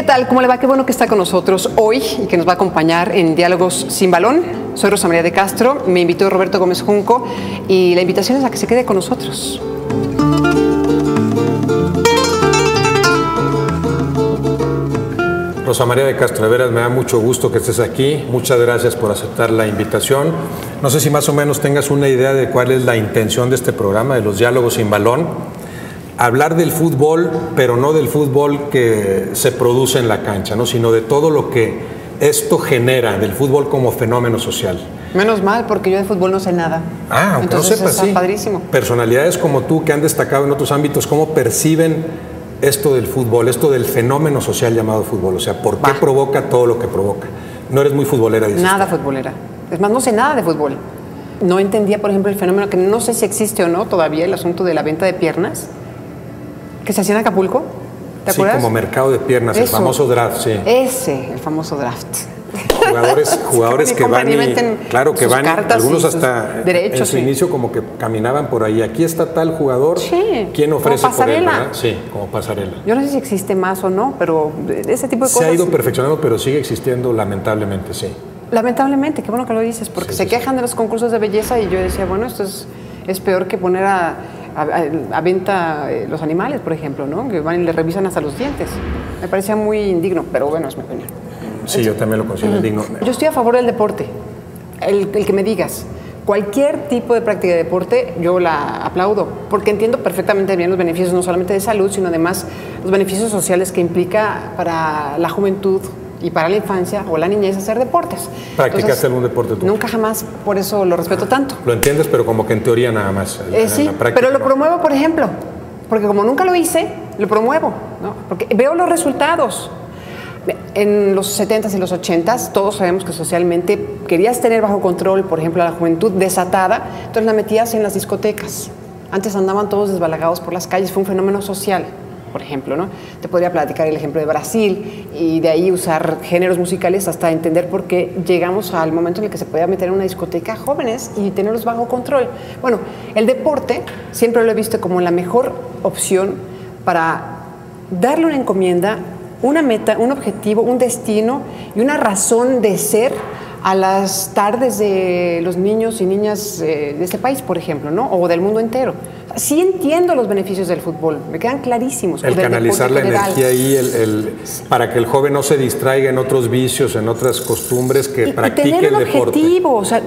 ¿Qué tal? ¿Cómo le va? Qué bueno que está con nosotros hoy y que nos va a acompañar en Diálogos sin Balón. Soy Rosa María de Castro, me invitó Roberto Gómez Junco y la invitación es a que se quede con nosotros. Rosa María de Castro, de veras me da mucho gusto que estés aquí. Muchas gracias por aceptar la invitación. No sé si más o menos tengas una idea de cuál es la intención de este programa, de los Diálogos sin Balón. Hablar del fútbol, pero no del fútbol que se produce en la cancha, ¿no? Sino de todo lo que esto genera, del fútbol como fenómeno social. Menos mal, porque yo de fútbol no sé nada. Ah, aunque no sepas, sí. Padrísimo. Personalidades como tú que han destacado en otros ámbitos, ¿cómo perciben esto del fútbol, esto del fenómeno social llamado fútbol? O sea, ¿por qué provoca todo lo que provoca? No eres muy futbolera, dices. Nada futbolera. Es más, no sé nada de fútbol. No entendía, por ejemplo, el fenómeno, que no sé si existe o no todavía, el asunto de la venta de piernas, que se hacía en Acapulco. ¿Te acuerdas? Sí, como mercado de piernas, el famoso draft, sí. Ese, el famoso draft. Jugadores que van y, claro, que van, algunos hasta derechos, en su inicio como que caminaban por ahí. Aquí está tal jugador, sí, ¿quién ofrece por él, verdad? Sí, como pasarela. Yo no sé si existe más o no, pero ese tipo de cosas... Se ha ido perfeccionando, pero sigue existiendo lamentablemente, sí. Lamentablemente, qué bueno que lo dices, porque se quejan de los concursos de belleza y yo decía, bueno, esto es peor que poner a venta los animales, por ejemplo, ¿no? Que van y le revisan hasta los dientes. Me parecía muy indigno, pero bueno, es mi opinión. Sí, yo también lo considero indigno. Yo estoy a favor del deporte, el que me digas. Cualquier tipo de práctica de deporte yo la aplaudo, porque entiendo perfectamente bien los beneficios, no solamente de salud, sino además los beneficios sociales que implica para la juventud y para la infancia o la niñez hacer deportes. ¿Practicaste algún deporte tú? Nunca jamás, por eso lo respeto tanto. Lo entiendes, pero como que en teoría nada más. Sí, la práctica, pero lo promuevo, por ejemplo, porque como nunca lo hice, lo promuevo, ¿no? Porque veo los resultados. En los 70s y los 80s, todos sabemos que socialmente querías tener bajo control, por ejemplo, a la juventud desatada, entonces la metías en las discotecas. Antes andaban todos desbalagados por las calles, fue un fenómeno social, por ejemplo, ¿no? Te podría platicar el ejemplo de Brasil y de ahí usar géneros musicales hasta entender por qué llegamos al momento en el que se podía meter en una discoteca jóvenes y tenerlos bajo control. Bueno, el deporte siempre lo he visto como la mejor opción para darle una encomienda, una meta, un objetivo, un destino y una razón de ser a las tardes de los niños y niñas de este país, por ejemplo, ¿no? O del mundo entero. Sí entiendo los beneficios del fútbol, me quedan clarísimos. El canalizar la energía ahí, para que el joven no se distraiga en otros vicios, en otras costumbres, que practique el deporte. Tener un objetivo, o sea,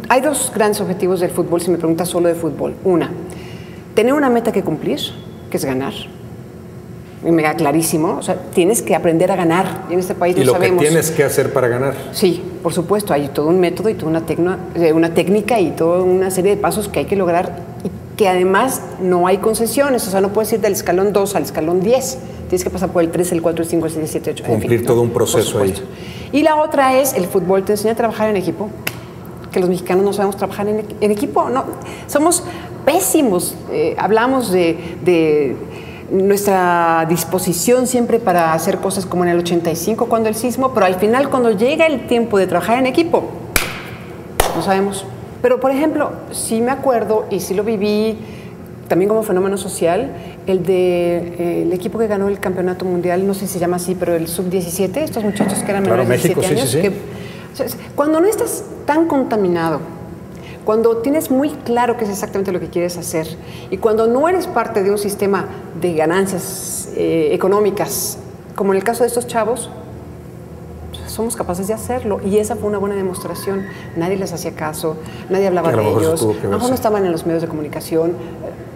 hay dos grandes objetivos del fútbol, si me preguntas solo de fútbol. Una, tener una meta que cumplir, que es ganar. Y me queda clarísimo, o sea, tienes que aprender a ganar, y en este país lo sabemos. ¿Y lo que tienes que hacer para ganar? Sí, por supuesto, hay todo un método y toda una técnica y toda una serie de pasos que hay que lograr y que además no hay concesiones, o sea, no puedes ir del escalón 2 al escalón 10, tienes que pasar por el 3, el 4, el 5, el 6, el 7, el 8. Cumplir en fin, todo un proceso ahí. Y la otra es, el fútbol te enseña a trabajar en equipo, que los mexicanos no sabemos trabajar en equipo, no, somos pésimos, hablamos de nuestra disposición siempre para hacer cosas como en el 85 cuando el sismo, pero al final cuando llega el tiempo de trabajar en equipo, no sabemos. Pero por ejemplo, sí me acuerdo y sí lo viví también como fenómeno social, el equipo que ganó el campeonato mundial, no sé si se llama así, pero el sub-17, estos muchachos que eran menores de 17 años. Sí. Cuando no estás tan contaminado, cuando tienes muy claro qué es exactamente lo que quieres hacer y cuando no eres parte de un sistema de ganancias económicas, como en el caso de estos chavos, somos capaces de hacerlo y esa fue una buena demostración. Nadie les hacía caso, nadie hablaba de ellos, no estaban en los medios de comunicación,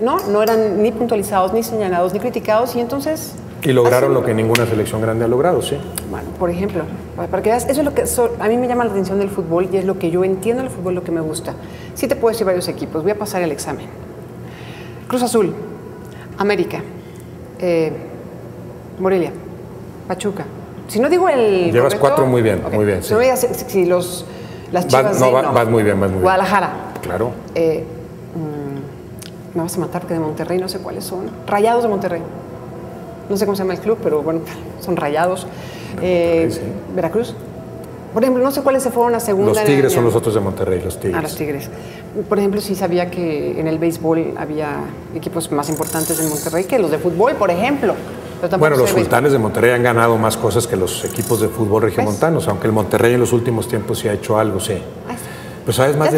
no eran ni puntualizados, ni señalados, ni criticados y entonces... Y lograron lo que ninguna selección grande ha logrado, sí. Bueno, por ejemplo, para que veas, eso es lo que a mí me llama la atención del fútbol y es lo que yo entiendo del fútbol, lo que me gusta. Sí te puedo decir varios equipos, voy a pasar el examen. Cruz Azul, América, Morelia, Pachuca. Si no digo el... Llevas correcto, 4 muy bien, okay. Muy bien. Sí. Si las Chivas... Vas muy bien, vas muy bien. Guadalajara. Claro. Me vas a matar porque de Monterrey no sé cuáles son. Rayados de Monterrey. No sé cómo se llama el club, pero bueno, son Rayados. Sí. Veracruz. Por ejemplo, no sé cuáles se fueron a segunda. Los Tigres son los otros de Monterrey, los Tigres. Los Tigres. Por ejemplo, sí sabía que en el béisbol había equipos más importantes en Monterrey que los de fútbol, por ejemplo. Bueno, los Sultanes de Monterrey han ganado más cosas que los equipos de fútbol regiomontanos, aunque el Monterrey en los últimos tiempos sí ha hecho algo, sí. Pues sabes más,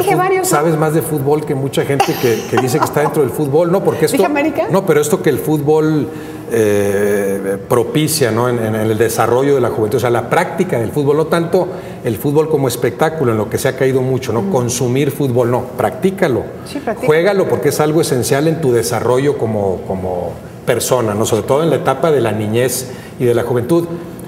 sabes más de fútbol que mucha gente que dice que está dentro del fútbol. No, porque esto, no, pero esto que el fútbol propicia, ¿no? en el desarrollo de la juventud, o sea, la práctica del fútbol, no tanto el fútbol como espectáculo, en lo que se ha caído mucho, ¿no? Consumir fútbol, no, practícalo. Sí, juégalo, porque es algo esencial en tu desarrollo como persona, ¿no? Sobre todo en la etapa de la niñez y de la juventud.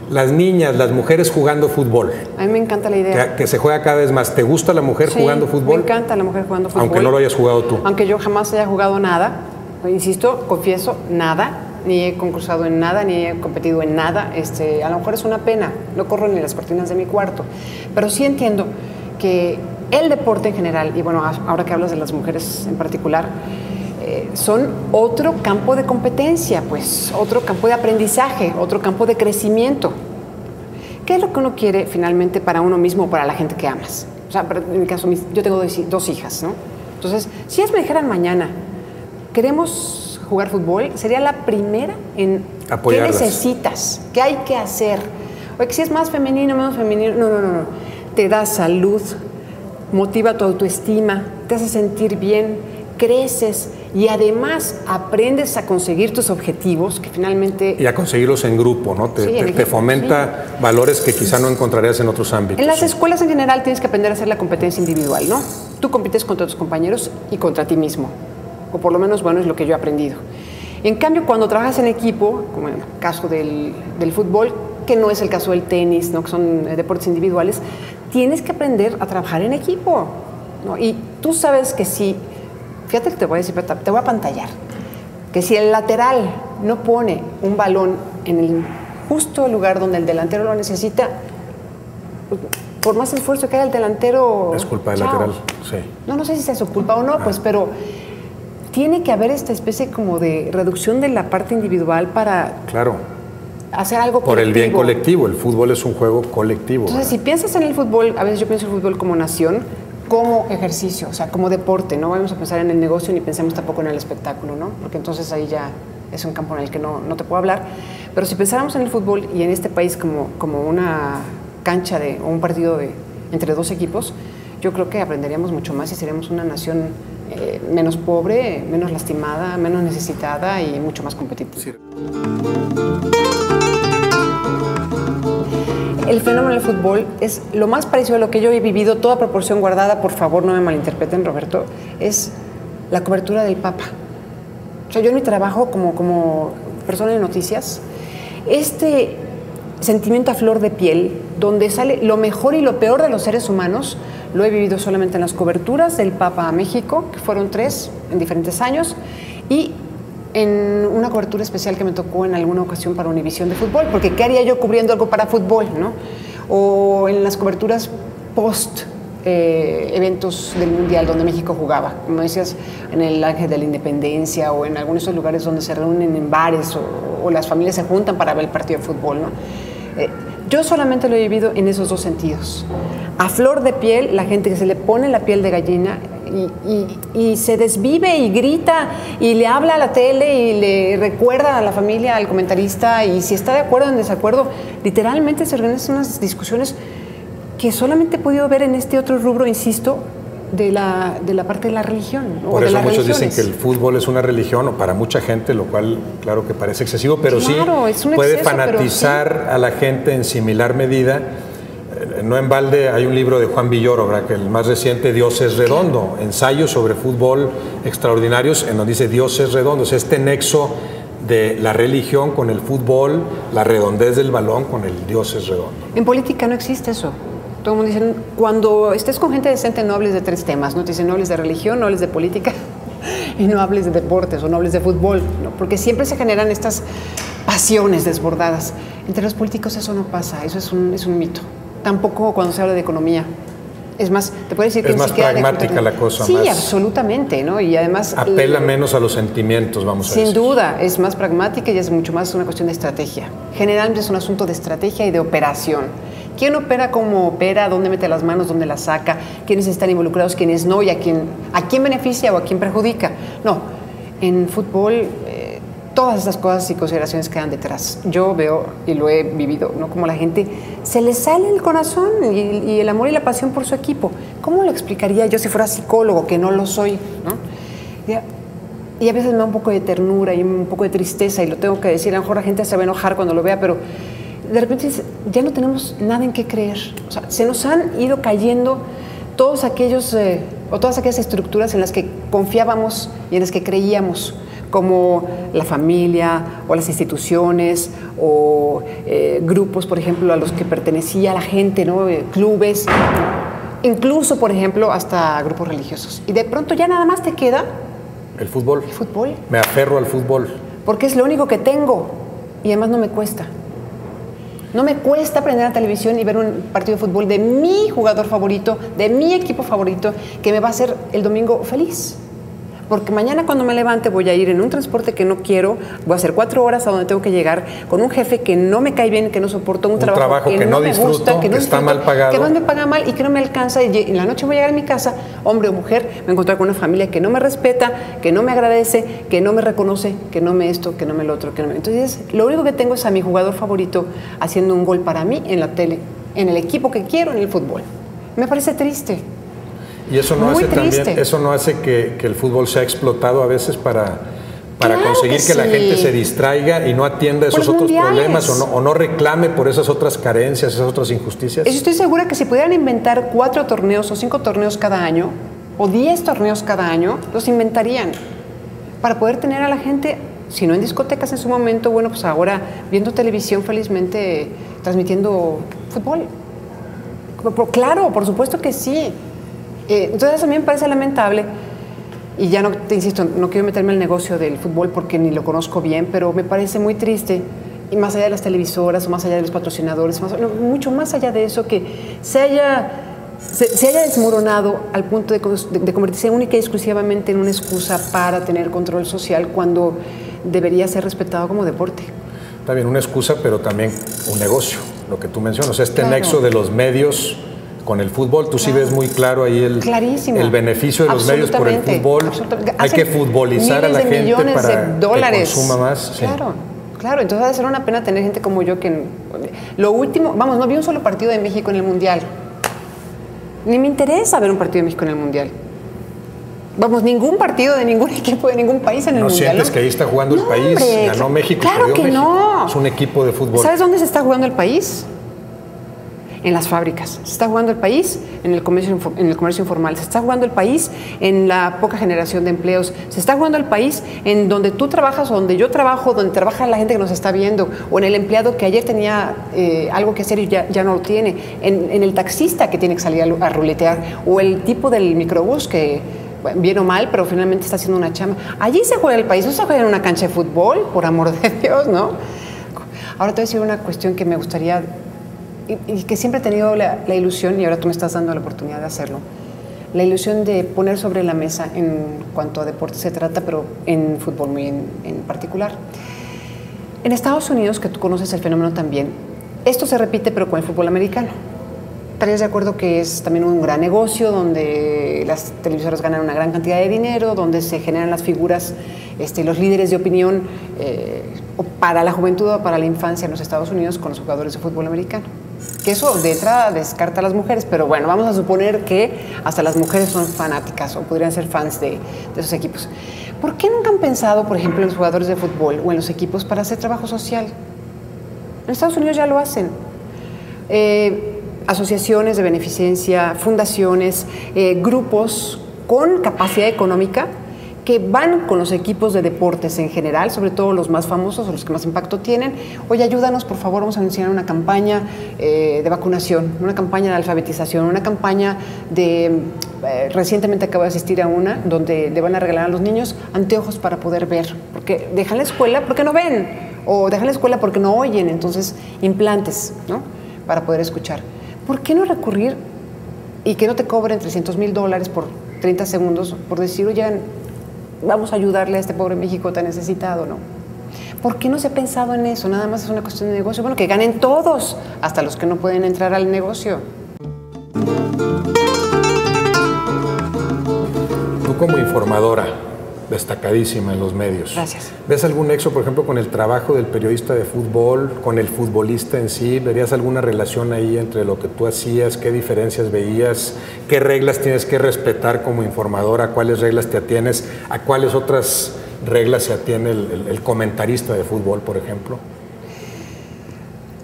Las niñas, las mujeres jugando fútbol. A mí me encanta la idea. Que se juega cada vez más. ¿Te gusta la mujer jugando fútbol? Me encanta la mujer jugando fútbol. Aunque no lo hayas jugado tú. Aunque yo jamás haya jugado nada, insisto, confieso, nada, ni he concursado en nada, ni he competido en nada. A lo mejor es una pena, no corro ni las cortinas de mi cuarto. Pero sí entiendo que el deporte en general, y bueno, ahora que hablas de las mujeres en particular, son otro campo de competencia, pues, otro campo de aprendizaje, otro campo de crecimiento. ¿Qué es lo que uno quiere finalmente para uno mismo o para la gente que amas? O sea, en mi caso, yo tengo dos hijas, ¿no? Entonces, si ellas me dijeran mañana, queremos jugar fútbol, sería la primera en apoyarlas. ¿Qué necesitas? ¿Qué hay que hacer? Oye, que si es más femenino, menos femenino, no. Te da salud, motiva tu autoestima, te hace sentir bien, creces y además aprendes a conseguir tus objetivos que finalmente... Y a conseguirlos en grupo, ¿no? Te fomenta valores que quizá no encontrarías en otros ámbitos. En las escuelas en general tienes que aprender a hacer la competencia individual, ¿no? Tú compites contra tus compañeros y contra ti mismo, o por lo menos, bueno, es lo que yo he aprendido. En cambio, cuando trabajas en equipo, como en el caso del fútbol, que no es el caso del tenis, ¿no? Que son deportes individuales, tienes que aprender a trabajar en equipo, ¿no? Y tú sabes que si... Fíjate que te voy a decir, te voy a pantallar, que si el lateral no pone un balón en el justo lugar donde el delantero lo necesita, por más esfuerzo que haga el delantero... Es culpa del lateral, sí. No sé si sea su culpa o no, pues, pero tiene que haber esta especie como de reducción de la parte individual para... Claro. Hacer algo por colectivo. El bien colectivo, el fútbol es un juego colectivo. Entonces, si piensas en el fútbol, a veces yo pienso en el fútbol como nación, como ejercicio, o sea, como deporte, no vamos a pensar en el negocio ni pensemos tampoco en el espectáculo, ¿no? Porque entonces ahí ya es un campo en el que no te puedo hablar. Pero si pensáramos en el fútbol y en este país como una cancha o un partido entre dos equipos, yo creo que aprenderíamos mucho más y seríamos una nación menos pobre, menos lastimada, menos necesitada y mucho más competitiva. Sí. El fenómeno del fútbol es lo más parecido a lo que yo he vivido, toda proporción guardada, por favor no me malinterpreten, Roberto, es la cobertura del Papa. O sea, yo en mi trabajo como persona de noticias, este sentimiento a flor de piel, donde sale lo mejor y lo peor de los seres humanos, lo he vivido solamente en las coberturas del Papa a México, que fueron 3 en diferentes años, y en una cobertura especial que me tocó en alguna ocasión para Univisión de fútbol, porque ¿qué haría yo cubriendo algo para fútbol, no? O en las coberturas post eventos del Mundial donde México jugaba, como decías, en el Ángel de la Independencia o en algunos de esos lugares donde se reúnen en bares o las familias se juntan para ver el partido de fútbol, ¿no? Yo solamente lo he vivido en esos dos sentidos. A flor de piel, la gente que se le pone la piel de gallina y se desvive y grita y le habla a la tele y le recuerda a la familia, al comentarista, y si está de acuerdo o en desacuerdo, literalmente se organizan unas discusiones que solamente he podido ver en este otro rubro, insisto, de la parte de la religión. Por eso muchos dicen que el fútbol es una religión, o para mucha gente, lo cual claro que parece excesivo, pero claro, sí puede exceso, fanatizar sí a la gente en similar medida. No en balde hay un libro de Juan Villoro, ¿verdad? Que el más reciente, Dios es redondo, ensayos sobre fútbol extraordinarios, en donde dice Dios es redondo, o sea, este nexo de la religión con el fútbol, la redondez del balón con el Dios es redondo. En política no existe eso. Todo el mundo dice, cuando estés con gente decente no hables de 3 temas, no te dicen no hables de religión, no hables de política y no hables de deportes o no hables de fútbol, ¿no? Porque siempre se generan estas pasiones desbordadas. Entre los políticos eso no pasa, eso es un mito. Tampoco cuando se habla de economía. Es más, te puedo decir que es más pragmática la cosa. Sí, más absolutamente, ¿no? Y además apela menos a los sentimientos, vamos a decir. Sin duda, es más pragmática y es mucho más una cuestión de estrategia. Generalmente es un asunto de estrategia y de operación. ¿Quién opera, cómo opera, dónde mete las manos, dónde las saca, quiénes están involucrados, quiénes no, y a quién beneficia o a quién perjudica? No, en fútbol todas esas cosas y consideraciones quedan detrás. Yo veo, y lo he vivido, ¿no? Como la gente se le sale el corazón y el amor y la pasión por su equipo. ¿Cómo lo explicaría yo si fuera psicólogo, que no lo soy, ¿no? Y a veces me da un poco de ternura y un poco de tristeza, y lo tengo que decir. A lo mejor la gente se va a enojar cuando lo vea, pero de repente ya no tenemos nada en qué creer. O sea, se nos han ido cayendo todos aquellos o todas aquellas estructuras en las que confiábamos y en las que creíamos, como la familia o las instituciones o grupos, por ejemplo, a los que pertenecía la gente, ¿no? Clubes, incluso, por ejemplo, hasta grupos religiosos. Y de pronto ya nada más te queda el fútbol. El fútbol. Me aferro al fútbol. Porque es lo único que tengo y además no me cuesta. No me cuesta prender la televisión y ver un partido de fútbol de mi jugador favorito, de mi equipo favorito, que me va a hacer el domingo feliz. Porque mañana cuando me levante voy a ir en un transporte que no quiero, voy a hacer 4 horas a donde tengo que llegar, con un jefe que no me cae bien, que no soporto, un trabajo que no me gusta, que está mal pagado, que más me paga mal y que no me alcanza, y en la noche voy a llegar a mi casa, hombre o mujer, me voy a encontrar con una familia que no me respeta, que no me agradece, que no me reconoce, que no me esto, que no me lo otro, que no me... Entonces, lo único que tengo es a mi jugador favorito haciendo un gol para mí en la tele, en el equipo que quiero, en el fútbol. Me parece triste. Y eso no hace también, eso no hace que el fútbol sea explotado a veces para claro conseguir que la gente se distraiga y no atienda esos otros problemas o no reclame por esas otras carencias, esas otras injusticias. Estoy segura que si pudieran inventar 4 torneos o 5 torneos cada año o 10 torneos cada año, los inventarían para poder tener a la gente, si no en discotecas en su momento, bueno, pues ahora viendo televisión felizmente transmitiendo fútbol. Claro, por supuesto que sí. Entonces a mí me parece lamentable, y ya no te insisto, no quiero meterme al negocio del fútbol porque ni lo conozco bien, pero me parece muy triste, y más allá de las televisoras o más allá de los patrocinadores, mucho más allá de eso, que se haya desmoronado al punto de convertirse única y exclusivamente en una excusa para tener control social cuando debería ser respetado como deporte. Está bien, una excusa, pero también un negocio, lo que tú mencionas, nexo de los medios con el fútbol. Tú sí ves muy claro ahí el beneficio de los medios por el fútbol. Hay que futbolizar a la gente para que consuma más. Claro, claro. Entonces va a ser una pena tener gente como yo que... Lo último, vamos, no vi un solo partido de México en el Mundial. Ni me interesa ver un partido de México en el Mundial. Vamos, ningún partido de ningún equipo de ningún país en el Mundial. ¿No sientes que ahí está jugando el país? Hombre, ganó México. Claro que México. No. Es un equipo de fútbol. ¿Sabes dónde se está jugando el país? En las fábricas. Se está jugando el país en el comercio informal. Se está jugando el país en la poca generación de empleos. Se está jugando el país en donde tú trabajas o donde yo trabajo, donde trabaja la gente que nos está viendo, o en el empleado que ayer tenía algo que hacer y ya no lo tiene, en el taxista que tiene que salir a ruletear, o el tipo del microbús que, bien o mal, pero finalmente está haciendo una chamba. Allí se juega el país, no se juega en una cancha de fútbol, por amor de Dios, ¿no? Ahora te voy a decir una cuestión que me gustaría... Y que siempre he tenido la ilusión, y ahora tú me estás dando la oportunidad de hacerlo, la ilusión de poner sobre la mesa en cuanto a deporte se trata, pero en fútbol muy en particular. En Estados Unidos, que tú conoces el fenómeno también, esto se repite pero con el fútbol americano. ¿Estarías de acuerdo que es también un gran negocio donde las televisoras ganan una gran cantidad de dinero, donde se generan las figuras, los líderes de opinión para la juventud o para la infancia en los Estados Unidos con los jugadores de fútbol americano? Que eso de entrada descarta a las mujeres, pero bueno, vamos a suponer que hasta las mujeres son fanáticas o podrían ser fans de esos equipos. ¿Por qué nunca han pensado, por ejemplo, en los jugadores de fútbol o en los equipos para hacer trabajo social? En Estados Unidos ya lo hacen. Asociaciones de beneficencia, fundaciones, grupos con capacidad económica que van con los equipos de deportes en general, sobre todo los más famosos o los que más impacto tienen. Oye, ayúdanos, por favor, vamos a anunciar una campaña de vacunación, una campaña de alfabetización, una campaña de... recientemente acabo de asistir a una donde le van a regalar a los niños anteojos para poder ver, porque dejan la escuela porque no ven, o dejan la escuela porque no oyen, entonces implantes, ¿no?, para poder escuchar. ¿Por qué no recurrir y que no te cobren $300,000 por 30 segundos por decir, oye, vamos a ayudarle a este pobre México tan necesitado, ¿no? ¿Por qué no se ha pensado en eso? Nada más es una cuestión de negocio. Bueno, que ganen todos, hasta los que no pueden entrar al negocio. Tú como informadora, destacadísima en los medios. Gracias. ¿Ves algún nexo, por ejemplo, con el trabajo del periodista de fútbol, con el futbolista en sí? ¿Verías alguna relación ahí entre lo que tú hacías? ¿Qué diferencias veías? ¿Qué reglas tienes que respetar como informador? ¿A cuáles reglas te atienes? ¿A cuáles otras reglas se atiene el comentarista de fútbol, por ejemplo?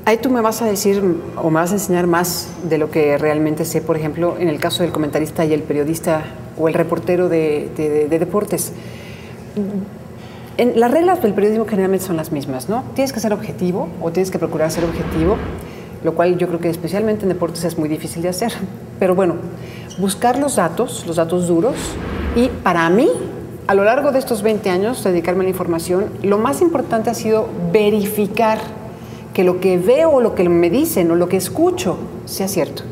Ahí tú me vas a decir o me vas a enseñar más de lo que realmente sé, por ejemplo, en el caso del comentarista y el periodista o el reportero de deportes. Las reglas del periodismo generalmente son las mismas, ¿no? Tienes que ser objetivo o tienes que procurar ser objetivo, lo cual yo creo que especialmente en deportes es muy difícil de hacer. Pero bueno, buscar los datos duros, y para mí, a lo largo de estos 20 años, dedicarme a la información, lo más importante ha sido verificar que lo que veo o lo que me dicen o lo que escucho sea cierto.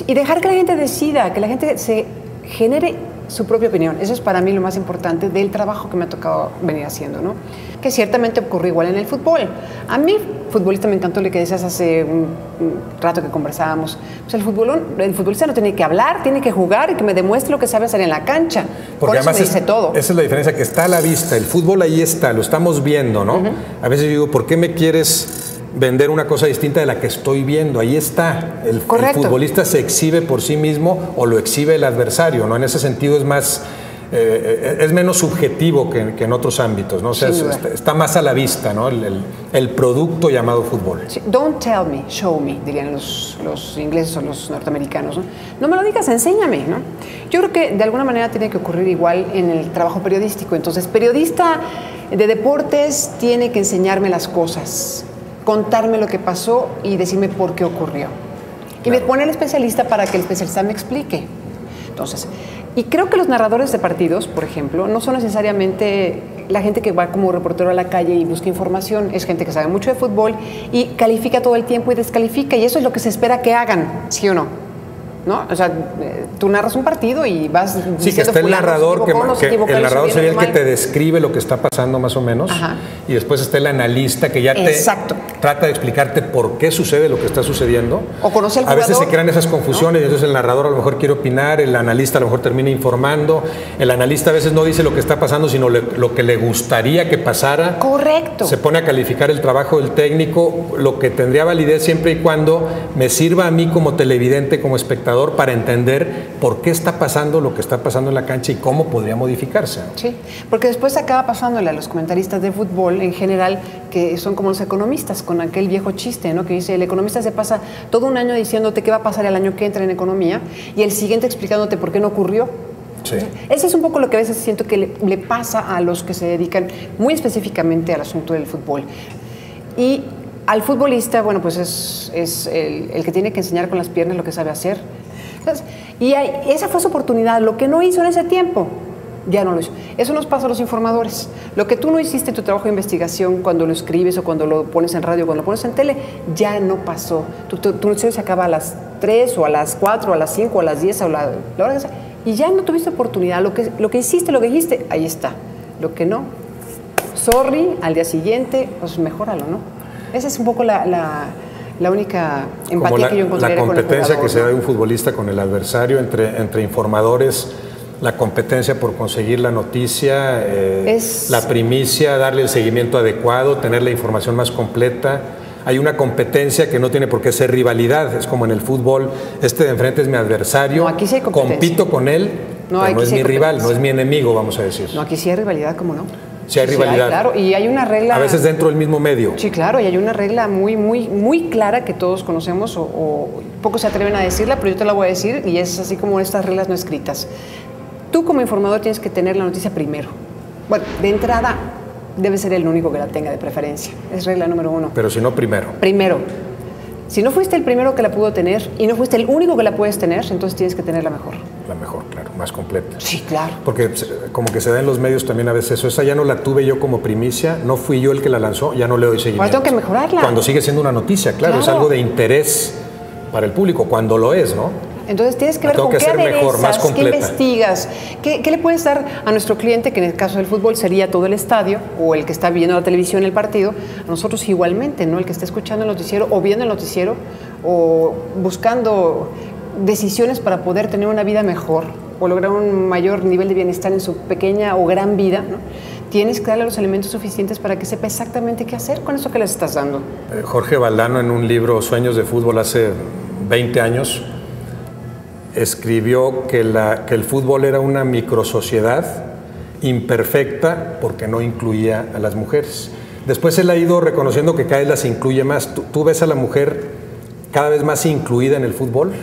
Y dejar que la gente decida, que la gente se genere su propia opinión. Eso es para mí lo más importante del trabajo que me ha tocado venir haciendo, ¿no? Que ciertamente ocurre igual en el fútbol. A mí, futbolista, me encantó lo que decías hace un rato que conversábamos. Pues el futbolista no tiene que hablar, tiene que jugar y que me demuestre lo que sabe hacer en la cancha. Porque además me dice todo. Esa es la diferencia, que está a la vista. El fútbol ahí está, lo estamos viendo, ¿no? A veces digo, ¿por qué me quieres vender una cosa distinta de la que estoy viendo? Ahí está. El futbolista se exhibe por sí mismo o lo exhibe el adversario, ¿no? En ese sentido es más, es menos subjetivo que en otros ámbitos, ¿no? O sea, está más a la vista, ¿no? El producto llamado fútbol. Sí. Don't tell me, show me, dirían los ingleses o los norteamericanos, ¿no? No me lo digas, enséñame, ¿no? Yo creo que de alguna manera tiene que ocurrir igual en el trabajo periodístico. Entonces, periodista de deportes tiene que enseñarme las cosas, contarme lo que pasó y decirme por qué ocurrió. Y me pone el especialista para que el especialista me explique. Entonces, y creo que los narradores de partidos, por ejemplo, no son necesariamente la gente que va como reportero a la calle y busca información. Es gente que sabe mucho de fútbol y califica todo el tiempo y descalifica. Y eso es lo que se espera que hagan, ¿sí o no? ¿No? O sea, tú narras un partido y vas sí, que está el narrador, el narrador sería el que te describe lo que está pasando más o menos. Ajá. Y después está el analista que ya te trata de explicarte por qué sucede lo que está sucediendo. O conoce al jugador. A veces se crean esas confusiones, ¿no? Y entonces el narrador a lo mejor quiere opinar, el analista a lo mejor termina informando, el analista a veces no dice lo que está pasando, sino lo que le gustaría que pasara. Correcto. Se pone a calificar el trabajo del técnico, lo que tendría validez siempre y cuando me sirva a mí como televidente, como espectador, para entender por qué está pasando lo que está pasando en la cancha y cómo podría modificarse. Sí, porque después acaba pasándole a los comentaristas de fútbol en general, que son como los economistas, con aquel viejo chiste, ¿no? Que dice, el economista se pasa todo un año diciéndote qué va a pasar el año que entra en economía y el siguiente explicándote por qué no ocurrió. Sí. Ese es un poco lo que a veces siento que le pasa a los que se dedican muy específicamente al asunto del fútbol. Y al futbolista, bueno, pues es el que tiene que enseñar con las piernas lo que sabe hacer. Entonces, y esa fue su oportunidad. Lo que no hizo en ese tiempo, ya no lo hizo. Eso nos pasa a los informadores. Lo que tú no hiciste en tu trabajo de investigación cuando lo escribes o cuando lo pones en radio o cuando lo pones en tele, ya no pasó. Tu noticiero se acaba a las 3 o a las 4 o a las 5 o a las 10 o la hora que sea, y ya no tuviste oportunidad. Lo que hiciste, lo que dijiste, ahí está. Lo que no, sorry, al día siguiente, pues mejóralo, ¿no? Esa es un poco la única empatía que yo encontré con el jugador. La competencia que se da de un futbolista con el adversario, entre informadores, la competencia por conseguir la noticia, la primicia, darle el seguimiento adecuado, tener la información más completa. Hay una competencia que no tiene por qué ser rivalidad, es como en el fútbol, este de enfrente es mi adversario, no, aquí sí hay competencia. Compito con él, pero no es mi rival, no es mi enemigo, vamos a decir. No, aquí sí hay rivalidad, ¿cómo no? Sí hay rivalidad. Claro, y hay una regla... A veces dentro del mismo medio. Sí, claro, y hay una regla muy clara que todos conocemos o pocos se atreven a decirla, pero yo te la voy a decir y es así como estas reglas no escritas. Tú como informador tienes que tener la noticia primero. Bueno, de entrada debe ser el único que la tenga de preferencia. Es regla número 1. Pero si no, primero. Primero. Si no fuiste el primero que la pudo tener y no fuiste el único que la puedes tener, entonces tienes que tener la mejor. La mejor, claro, más completa. Sí, claro. Porque como que se da en los medios también a veces eso. Esa ya no la tuve yo como primicia, no fui yo el que la lanzó, ya no le doy seguimiento. Ahora tengo que mejorarla. Cuando sigue siendo una noticia, claro, es algo de interés para el público, cuando lo es, ¿no? Entonces tienes que ver con qué aderezas, qué investigas, qué le puedes dar a nuestro cliente, que en el caso del fútbol sería todo el estadio, o el que está viendo la televisión el partido, a nosotros igualmente, ¿no? El que está escuchando el noticiero, o viendo el noticiero, o buscando decisiones para poder tener una vida mejor o lograr un mayor nivel de bienestar en su pequeña o gran vida, ¿no? Tienes que darle los elementos suficientes para que sepa exactamente qué hacer con eso que les estás dando. Jorge Valdano, en un libro, Sueños de Fútbol, hace 20 años, escribió que el fútbol era una microsociedad imperfecta porque no incluía a las mujeres. Después él ha ido reconociendo que cada vez las incluye más. ¿Tú ves a la mujer cada vez más incluida en el fútbol?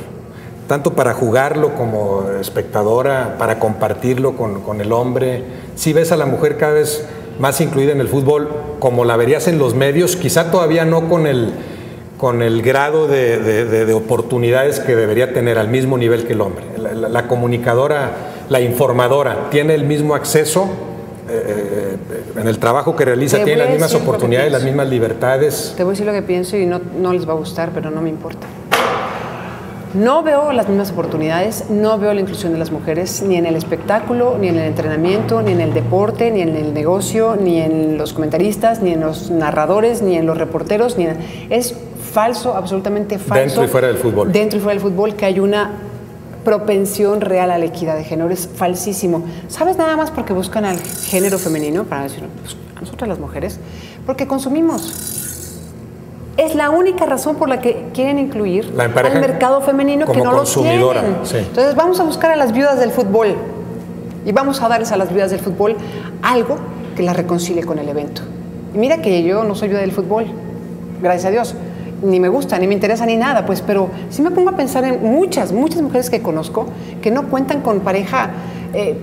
Tanto para jugarlo como espectadora, para compartirlo con el hombre. ¿Sí ves a la mujer cada vez más incluida en el fútbol como la verías en los medios? Quizá todavía no con el grado de oportunidades que debería tener al mismo nivel que el hombre. La comunicadora, la informadora, ¿tiene el mismo acceso en el trabajo que realiza? ¿Tiene las mismas oportunidades, las mismas libertades? Te voy a decir lo que pienso y no les va a gustar, pero no me importa. No veo las mismas oportunidades, no veo la inclusión de las mujeres ni en el espectáculo, ni en el entrenamiento, ni en el deporte, ni en el negocio, ni en los comentaristas, ni en los narradores, ni en los reporteros. Es falso, absolutamente falso. Dentro y fuera del fútbol. Dentro y fuera del fútbol que hay una propensión real a la equidad de género. Es falsísimo. ¿Sabes? Nada más porque buscan al género femenino, para decir, pues, a nosotras las mujeres, porque consumimos. Es la única razón por la que quieren incluir al mercado femenino que no lo tienen. Sí. Entonces vamos a buscar a las viudas del fútbol y vamos a darles a las viudas del fútbol algo que las reconcilie con el evento. Y mira que yo no soy viuda del fútbol, gracias a Dios. Ni me gusta, ni me interesa, ni nada, pues, pero sí me pongo a pensar en muchas mujeres que conozco que no cuentan con pareja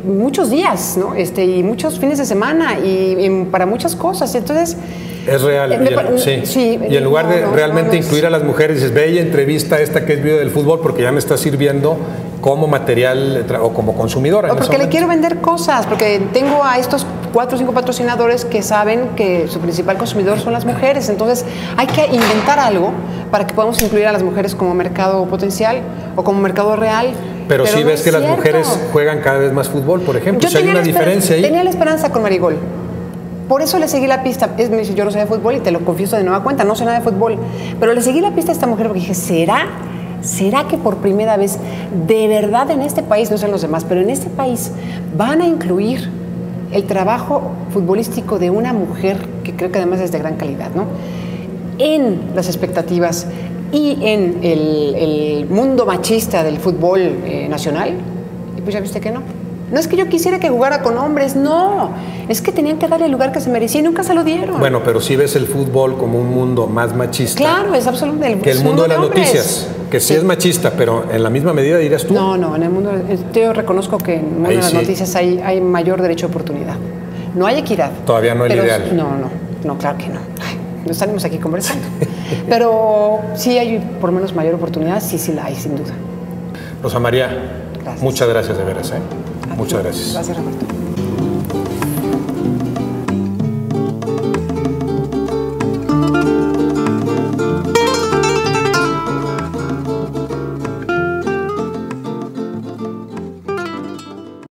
muchos días, ¿no? Y muchos fines de semana y para muchas cosas. Entonces... Es real, sí. Y en lugar de realmente incluir a las mujeres, dices, ve y entrevista a esta que es viuda del fútbol porque ya me está sirviendo como material o como consumidora. O porque le quiero vender cosas, porque tengo a estos 4 o 5 patrocinadores que saben que su principal consumidor son las mujeres. Entonces hay que inventar algo para que podamos incluir a las mujeres como mercado potencial o como mercado real. Pero sí ves que las mujeres juegan cada vez más fútbol, por ejemplo. Si hay una diferencia ahí. Tenía la esperanza con Marigol. Por eso le seguí la pista. Me dice, yo no sé de fútbol y te lo confieso de nueva cuenta, no sé nada de fútbol. Pero le seguí la pista a esta mujer porque dije, ¿será que por primera vez, de verdad en este país, no sé en los demás, pero en este país van a incluir el trabajo futbolístico de una mujer, que creo que además es de gran calidad, ¿no? En las expectativas y en el mundo machista del fútbol nacional? Y pues ya viste que no. No es que yo quisiera que jugara con hombres, no. Es que tenían que darle el lugar que se merecía y nunca se lo dieron. Bueno, pero sí ves el fútbol como un mundo más machista. Claro, es absolutamente. Que el mundo de las noticias, que sí es machista, pero en la misma medida dirías tú. No, en el mundo, yo reconozco que en el mundo de las noticias hay mayor derecho a oportunidad. No hay equidad. Todavía no es el ideal. No, claro que no. Ay, no estaremos aquí conversando. Pero sí hay por lo menos mayor oportunidad, sí la hay, sin duda. Rosa María, muchas gracias de veras. Muchas gracias. Gracias, Roberto.